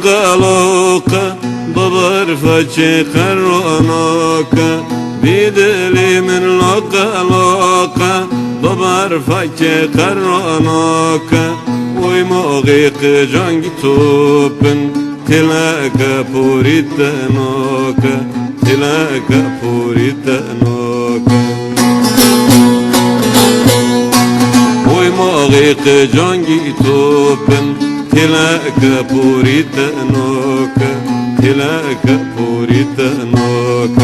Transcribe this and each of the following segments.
لوقا ببر فجي قرونك بدلي من لوقا ببر فجي قرونك ويموغيق جانجي توبن تلاك بوريتنوك تلاك بوريتنوك ويموغيق جانجي توبن تلاك بوريتنوك تلاك بوريتنوك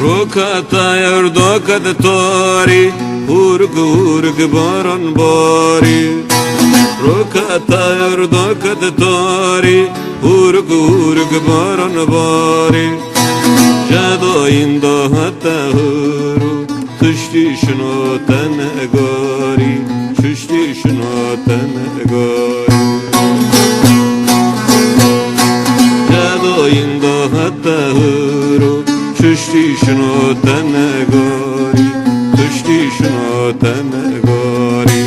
Rokata yardokat tori Urg baran bari Rokata yardokat tori Urg baran bari Jado inda hatta huru Tuşti şunu tenegari Tuşti şunu tenegari Jado inda hatta huru Tuşti şunu tenegari Tuşti şunu tenegari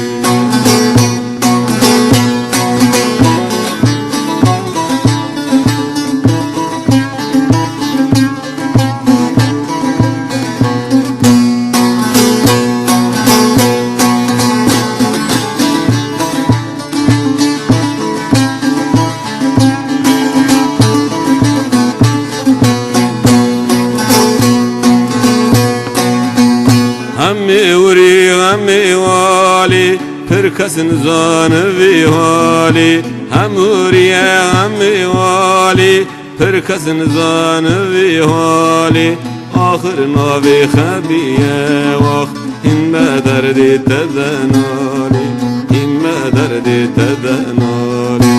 Hammi uri hammi wali Pirkasin zanı vi hali Ham uriye hammi wali Pirkasin zanı vi hali Ahir navi khabiye vaq Himme derdi tedenali Himme derdi tedenali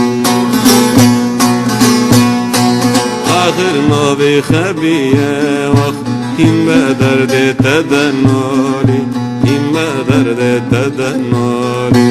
Ahir navi khabiye vaq Himme derdi tedenali Himme derdi tedenali